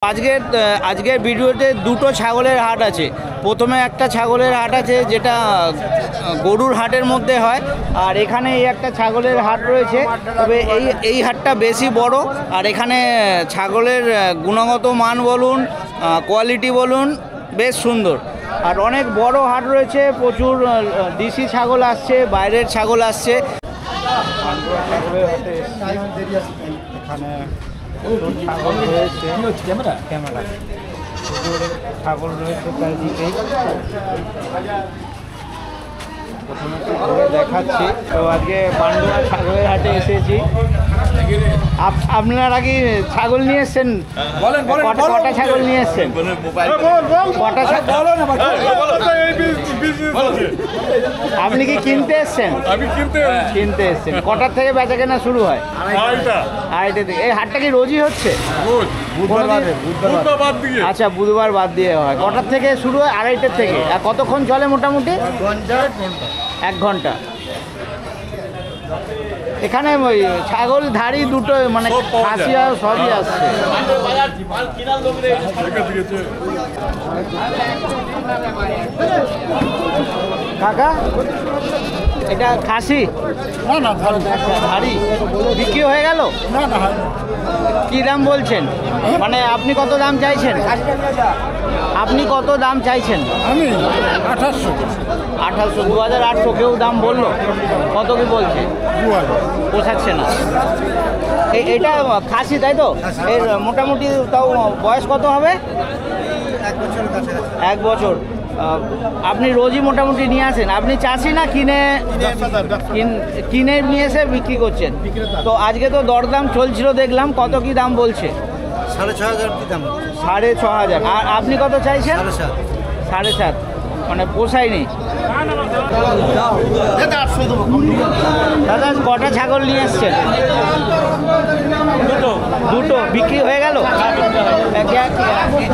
আজকের ভিডিওতে দুটো ছাগলের হাট আছে। প্রথমে একটা ছাগলের হাট আছে যেটা গরুর হাটের মধ্যে হয়, আর এখানে এই একটা ছাগলের হাট রয়েছে। তবে এই হাটটা বেশি বড়, আর এখানে ছাগলের গুণগত মান বলুন, কোয়ালিটি বলুন, বেশ সুন্দর। আর অনেক বড় হাট রয়েছে, প্রচুর দেশি ছাগল আসছে, বাইরের ছাগল আসছে। ছাগল রয়েছে, ক্যামেরা ছাগল রয়েছে চারিদিকেই। প্রথমে দেখাচ্ছি তো আজকে পান্ডুয়া ছাগলের হাটে এসেছি। আপনারা কি ছাগল নিয়ে এসছেন? কটা ছাগল নিয়ে এসছেন? আপনি কি কিনতে এসছেন? কিনতে এসছেন। কটার থেকে বেচা কেনা শুরু হয়? আড়াইটা থেকে। এই হাটটা কি রোজই হচ্ছে? আচ্ছা, বুধবার বাদ দিয়ে হয়। কটার থেকে শুরু হয়? আড়াইটার থেকে। আর কতক্ষণ চলে মোটামুটি? 1 ঘন্টা। এখানে ওই ছাগল ধাড়ি দুটো মানে খাসি আর সবই আসছে। কাকা, এটা খাসি? না, ধাড়ি বিক্রি হয়ে গেল? না। কি দাম বলছেন? মানে আপনি কত দাম চাইছেন? আপনি কত দাম চাইছেন? আমি 1800। 2800 কেউ দাম বললো? কত কি বলছে? পোষাচ্ছে না। এটা খাসি তাই তো? এর মোটামুটি তাও বয়স কত হবে? 1 বছর। আপনি রোজই মোটামুটি নিয়ে আসেন? আপনি চাষি না কিনে নিয়ে এসে বিক্রি করছেন? তো আজকে তো দরদাম চলছিল দেখলাম, কত কি দাম বলছে? 6500 দাম। 6500। আর আপনি কত চাইছেন? 7.5। মানে পোষায়নি। দাদা কটা ছাগল নিয়ে এসছেন? দুটো বিক্রি হয়ে গেল?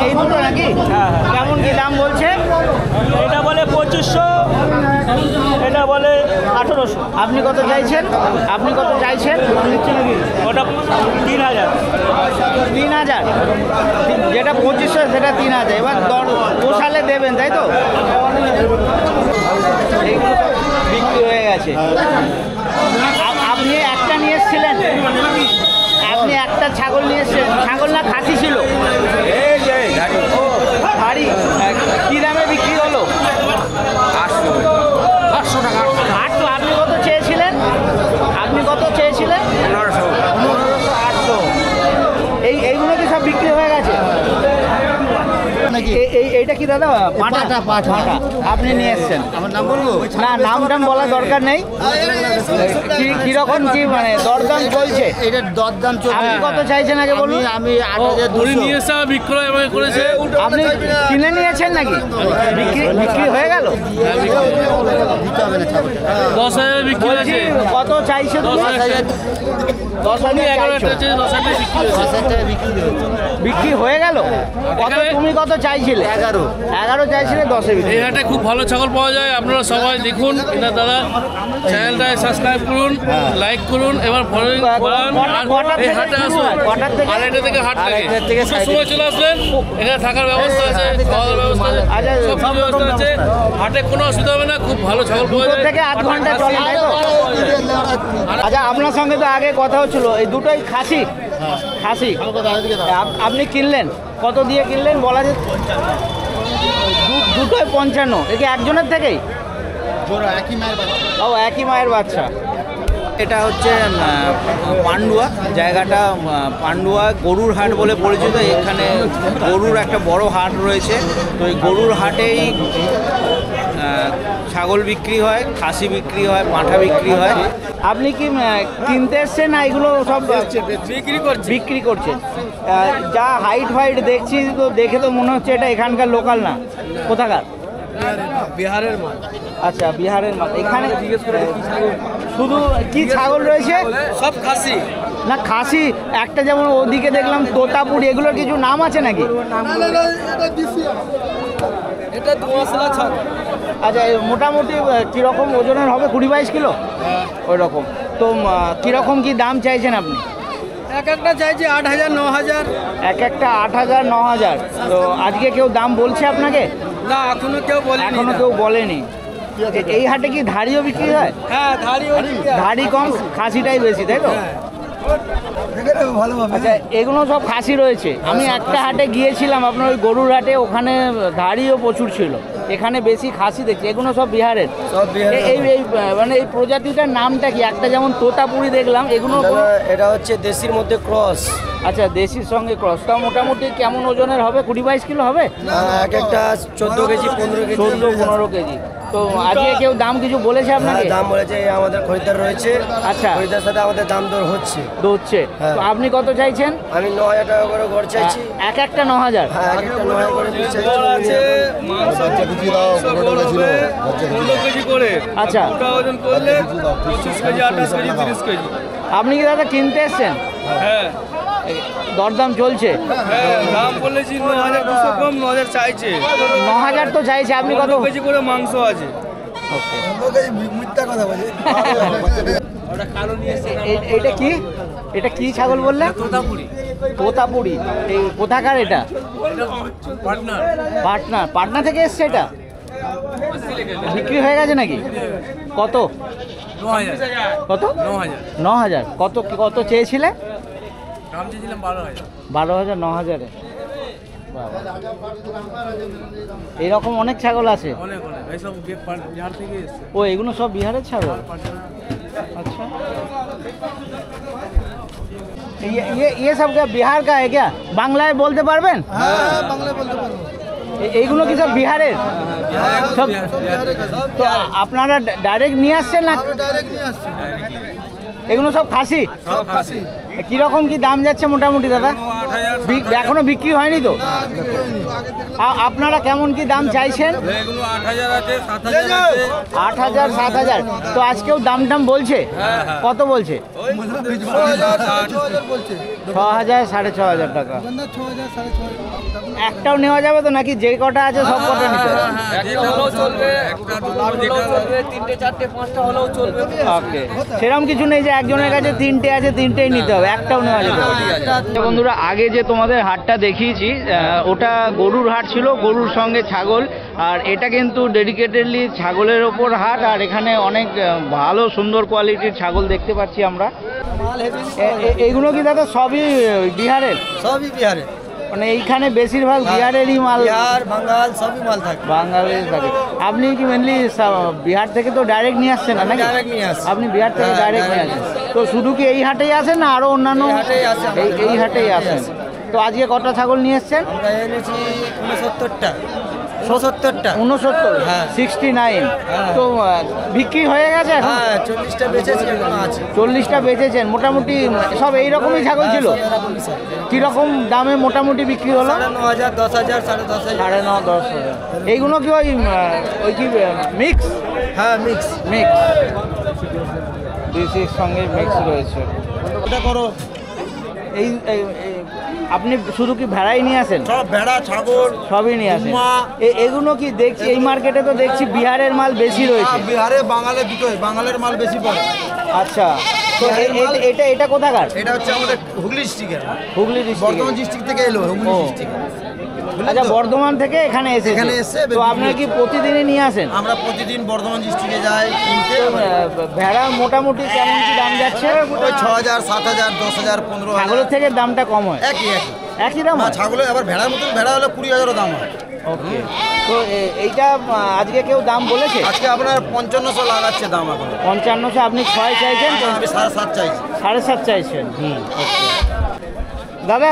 এই দুটো নাকি? কেমন কি দাম বলছে? এটা বলে 2500, এটা বলে 1800। আপনি কত চাইছেন? ওটা 3000। 3000? যেটা 2500 সেটা 3000। এবার পোষালে দেবেন তাই তো? এইগুলো বিক্রি হয়ে গেছে। আপনি একটা নিয়ে এসেছিলেন? আপনি একটা ছাগল নিয়ে এসেছেন? ছাগল না খাসি ছিল? ধাড়ি। কী দামে বিক্রি হলো? 800 টাকা। 800। আপনি কত চেয়েছিলেন? 1500। এইগুলো কি সব বিক্রি হয়ে গেছে? এইটা কি দাদা? পাঠা। আপনি নিয়ে এসছেন? আমার নাম বলবো না, নাম বলার দরকার নেই। কিরকম কি মানে দরদাম চলছে? এটা দরদাম চলছে। আপনি কত চাইছেন আগে বলুন? আমি 8200 বিক্রয় করেছে। আপনি কিনে নিয়েছেন নাকি? বিক্রি হয়ে গেল? দিতে হবে না ছাগল। 10,000 বিক্রি হয়েছে। কত চাইছে? 10,000। 10,000 বিক্রি হয়ে গেল? তুমি কত চাইছিলে? 11 চাইছিলে, 10-এ বিক্রি। এই হাটে খুব ভালো ছাগল পাওয়া যায়, আপনারা সবাই দেখুন। এটা দাদা চ্যানেলটা সাবস্ক্রাইব করুন, লাইক করুন, এবার ফলোইং বাড়ান। এই হাটে আসুন। 2:30 থেকে হাট লাগে। সময় চলে আসবেন, এখানে থাকার ব্যবস্থা আছে, খাওয়ার ব্যবস্থা আছে, সব কিছু ব্যবস্থা আছে। হাটে কোনো অসুবিধা হবে না, খুব ভালো ছাগল পাওয়া যায়। 2 থেকে 8 ঘন্টা চলে, তাই তো? আচ্ছা, আপনার সঙ্গে তো আগে কথা হচ্ছিল, এই দুটোই খাসি? আপনি কিনলেন কত দিয়ে কিনলেন বলা যায়? দুটোই 55। এ কি একজনের থেকেই? একই মায়ের বাচ্চা। এটা হচ্ছে পান্ডুয়া। জায়গাটা পান্ডুয়া গরুর হাট বলে পরিচিত। এখানে গরুর একটা বড় হাট রয়েছে। তো এই গরুর হাটেই ছাগল বিক্রি হয়, খাসি বিক্রি হয়, পাঁঠা বিক্রি হয়। আপনি কি কিনতে এসছেন না এগুলো সব বিক্রি করছেন? যা হাইট দেখছি তো, দেখে তো মনে হচ্ছে এটা এখানকার লোকাল না। কোথাকার? বিহারের মাল। আচ্ছা, বিহারের মাল। এখানে জিজ্ঞেস করে শুধু কি ছাগল রয়েছে? সব খাসি না খাসি। একটা যেমন ওদিকে দেখলাম তোতাপুরি, এগুলোর কিছু নাম আছে নাকি? এটা 2 মাসলা ছাগল। আচ্ছা, মোটামুটি কীরকম ওজনের হবে? 20-22 কিলো ওই রকম। তো কীরকম কি দাম চাইছেন আপনি? এক একটা চাইছি 8,000 9,000। এক একটা 8,000 9,000। তো আজকে কেউ দাম বলছে আপনাকে? না এখনো কেউ বলেনি। এখনো কেউ বলেনি। এই হাটে কি ধাড়িও বিক্রি হয়? হ্যাঁ ধাড়ি ধাড়ি কম, খাসিটাই বেশি, তাই তো? ভালোভাবে। আচ্ছা, এগুলো সব খাসি রয়েছে। আমি একটা হাটে গিয়েছিলাম, আপনার ওই গরুর হাটে, ওখানে ধাড়িও প্রচুর ছিল। এখানে বেশি খাসি দেখছি। এগুলো সব বিহারের। সব বিহারের। এই এই মানে এই প্রজাতিটার নামটা কি? একটা যেমন তোতাপুরি দেখলাম, এগুলো এটা হচ্ছে দেশির মধ্যে ক্রস। আচ্ছা, দেশির সঙ্গে ক্রসটা মোটামুটি কেমন ওজনের হবে? 20-22 কিলো হবে? এক একটা 14 কেজি 15 কেজি। 14-15 কেজি। তো আজকে কেউ দাম কিছু বলেছে আপনাকে? দাম বলেছে, আমাদের খরিদ্দার রয়েছে। আচ্ছা, খরিদ্দার সাথে আমাদের দাম দর হচ্ছে। হচ্ছে। তো আপনি কত চাইছেন? আমি 9,000 টাকা করে গড় চাইছি। এক একটা 9,000। হ্যাঁ এক একটা 9,000 করে পিস চাইছি। আচ্ছা, ওজন করলে 25 কেজি 28 কেজি 30 কেজি। আপনি কি দাদা কিনতে এসছেন? হ্যাঁ দরদাম চলছে? হ্যাঁ, দাম বলেছি 9,200 কম, 9,000 চাইছে। 9,000 তো চাইছে, আপনি কত? 15 কেজি করে মাংস আছে। ওকে। মিথ্যা কথা বলে। এটা কি? এটা কি ছাগল বললেন? তোতাপুরি। এই কোথাকার এটা? পাটনা থেকে এসছে এটা? বিক্রি হয়ে গেছে নাকি? কত? 9,000। কত চেয়েছিলে? 12,000 9,000-এ। এইরকম অনেক ছাগল আছে। ও, এগুলো সব বিহারের ছাগল? अच्छा, ये सब क्या बिहार का है क्या? বাংলায় বলতে পারবেন? হ্যাঁ বাংলা বলতে পারবো। এইগুলো কি সব বিহারের? সব। তো আপনারা ডাইরেক্ট নিয়ে আসছেন না? ডাইরেক্ট নিয়ে আসছি। এগুলো সব খাসি? কিরকম কি দাম যাচ্ছে মোটামুটি দাদা? এখনো বিক্রি হয়নি তো? আপনারা কেমন কি দাম চাইছেন? 8,000 7,000। তো আজকেও দাম বলছে? কত বলছে? 6,000 6,500 টাকা। একটাও নেওয়া যাবে তো নাকি যে কটা আছে সব কটা নিতে হবে? ওকে, সেরকম কিছু নেই যে একজনের কাছে 3টে আছে 3টেই নিতে হবে, একটাও নেওয়া যাবে। বন্ধুরা, আগে যে তোমাদের হাটটা দেখিয়েছি ওটা গরুর হাট ছিল, গরুর সঙ্গে ছাগল। আর এটা কিন্তু ডেডিকেটেডলি ছাগলের ওপর হাট। আর এখানে অনেক ভালো সুন্দর কোয়ালিটির ছাগল দেখতে পাচ্ছি আমরা। এইগুলো কি দাদা সবই বিহারের? সবই বিহারে। মানে এইখানে বেশিরভাগ বিহারেরই মাল? বিহার বাঙ্গাল সবই মাল থাকে। বাংলাদেশ থাকে। আপনি কি মেনলি বিহার থেকে তো ডাইরেক্ট নিয়ে আসছেন নাকি? ডাইরেক্ট নিয়ে আসছি। আপনি বিহার থেকে ডাইরেক্ট নিয়ে আসেন? তো শুধু কি এই হাটেই আসেন না আরো অন্যান্য? এই হাটেই আসেন। তো আজকে কটা ছাগল নিয়ে এসছেন? আমরা এনেছি 69টা। 69টা। হ্যাঁ। 69। তো বিক্রি হয়ে গেছে এখন? হ্যাঁ 40টা বেচেছি, এখনো আছে। 40টা বেচেছেন। মোটামুটি সব এইরকমই ছাগল ছিল? কিরকম দামে মোটামুটি বিক্রি হলো? 9,500 10,000 10,500। 9,500 10,000। এইগুলো কি ওই কি মিক্স? হ্যাঁ মিক্স। দেশির সঙ্গে মিক্স রয়েছে। এটা করো। এই আপনি শুধু কি ভেড়াই নিয়ে আসেন? সব ভেড়া ছাগল সবই নিয়ে আসেন। এগুলো কি দেখছি এই মার্কেটে তো দেখছি বিহারের মাল বেশি রয়েছে। বিহারে বাঙালি দুটোই, বাঙালের মাল বেশি পড়ে। আচ্ছা, তো এটা কোথাকার? এটা হচ্ছে আমাদের হুগলি ডিস্ট্রিক্টের। হুগলি ডিস্ট্রিক্ট? বর্ধমান ডিস্ট্রিক্ট থেকে এলো হুগলি ডিস্ট্রিক্ট। আচ্ছা, বর্ধমান থেকে এখানে এসে তো আপনারা কি প্রতিদিনই নিয়ে আসেন? আমরা প্রতিদিন বর্ধমান ডিস্ট্রিক্টে যাই কিনতে। ভেড়া মোটামুটি কেমন কি দাম যাচ্ছে? ওই 6,000 7,000 10,000 15,000। ছাগলের থেকে দামটা কম হয়? একই দাম? না, ছাগলের আবার ভেড়ার মতন ভেড়া হলে 20,000 দাম হয়। ওকে। তো এইটা আজকে কেউ দাম বলেছে? আজকে আপনার 5500 লাগাচ্ছে দাম এখন। 5500। আপনি 6 চাইছেন? আমি 7.5 চাইছি। 7.5 চাইছেন? দাদা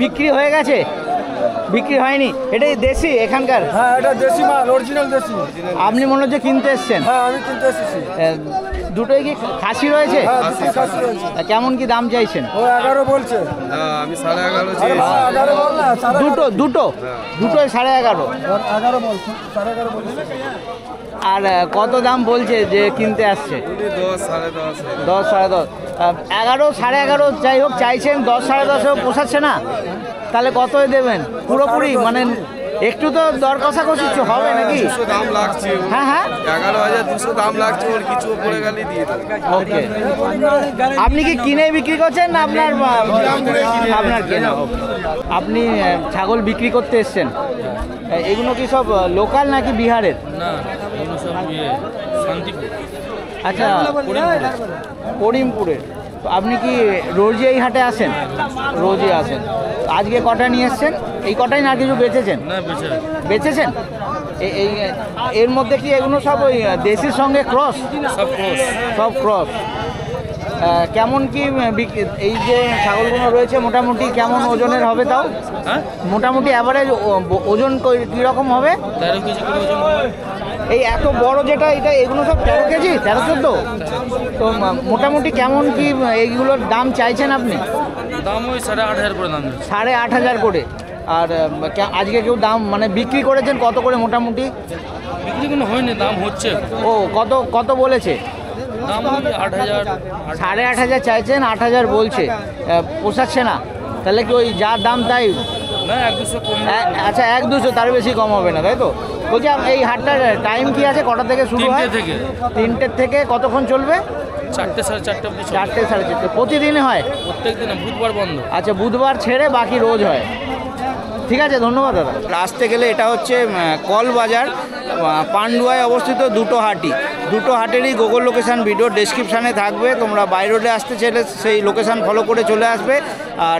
বিক্রি হয়ে গেছে? বিক্রি হয়নি? এটাই দেশি এখানকার? হ্যাঁ এটা দেশি মাল, অরিজিনাল দেশি। আপনি মনে হচ্ছে কিনতে এসছেন? হ্যাঁ আমি কিনতে এসেছি। দুটোই কি খাসি রয়েছে? হ্যাঁ দুটো খাসি রয়েছে। কেমন কি দাম চাইছেন? ও 11 বলছে। আমি 11.5 আরে ভাই 11 বল না। দুটোই 11.5। 11 বল, 11.5 বলছে। আর কত দাম বলছে যে কিনতে আসছে? 10 10.5। 10 10.5। 11 11.5 যাই হোক চাইছেন, 10 10.5 পোষাচ্ছে না? তাহলে কতই দেবেন পুরোপুরি? মানে একটু তো দর কষাকষি হবে নাকি? 200 দাম লাগছে, হ্যাঁ হ্যাঁ 11,200 দাম লাগছে, ওর কিছু পড়ে গেলে দিয়ে দেবো। ওকে। আপনি কি কিনে বিক্রি করছেন না আপনার আপনার কেনা? আপনি ছাগল বিক্রি করতে এসছেন, এগুলো কি সব লোকাল নাকি বিহারের? না এগুলো সব শান্তিপুর। আচ্ছা, করিমপুরের। তো আপনি কি রোজই এই হাটে আসেন? রোজই আসেন। আজকে কটা নিয়ে এসছেন? এই কটাই না কিছু বেচেছেন? না বেচে বেচেছেন? এই এর মধ্যে কি এগুলো সব ওই দেশির সঙ্গে ক্রস? সব ক্রস। সব ক্রস। কেমন কি এই যে ছাগলগুলো রয়েছে মোটামুটি কেমন ওজনের হবে তাও? হ্যাঁ মোটামুটি অ্যাভারেজ ওজন কীরকম হবে? 13 কেজি করে ওজন হবে। এই এত বড় যেটা এটা এগুলো সব 13 কেজি 13-14? তো মোটামুটি কেমন কি এইগুলোর দাম চাইছেন আপনি? দাম ওই 8,500 করে দাম যাচ্ছে। 8,500 করে। আর আজকে কেউ দাম মানে বিক্রি করেছেন কত করে মোটামুটি? বিক্রি কোনো হয়নি, দাম হচ্ছে। ও কত কত বলেছে? দাম 8,000। 8,500 চাইছেন, 8,000 বলছে। পোষাচ্ছে না তাহলে কি ওই যা দাম তাই? না 1-200 কম। আচ্ছা 1-200, তার বেশি কম হবে না তাই তো? বলছি এই হাটটার টাইম কি আছে? কটা থেকে শুরু হয়? 3টে থেকে। 3টের থেকে কতক্ষণ চলবে? 4টে 4:30 অবধি চলে। 4টে 4:30? প্রতিদিনই হয়? প্রত্যেক দিন, বুধবার বন্ধ। আচ্ছা, বুধবার ছেড়ে বাকি রোজ হয়। ঠিক আছে, ধন্যবাদ দাদা। আসতে গেলে এটা হচ্ছে কল বাজার, পান্ডুয়ায় অবস্থিত দুটো হাটই। দুটো হাটেরই গুগল লোকেশান ভিডিও ডেসক্রিপশানে থাকবে, তোমরা বাই রোডে আসতে চাইলে সেই লোকেশান ফলো করে চলে আসবে। আর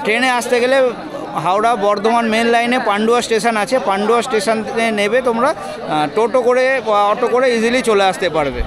ট্রেনে আসতে গেলে হাওড়া বর্ধমান মেন লাইনে পান্ডুয়া স্টেশন আছে, পান্ডুয়া স্টেশনে নেবে তোমরা, টোটো করে বা অটো করে ইজিলি চলে আসতে পারবে।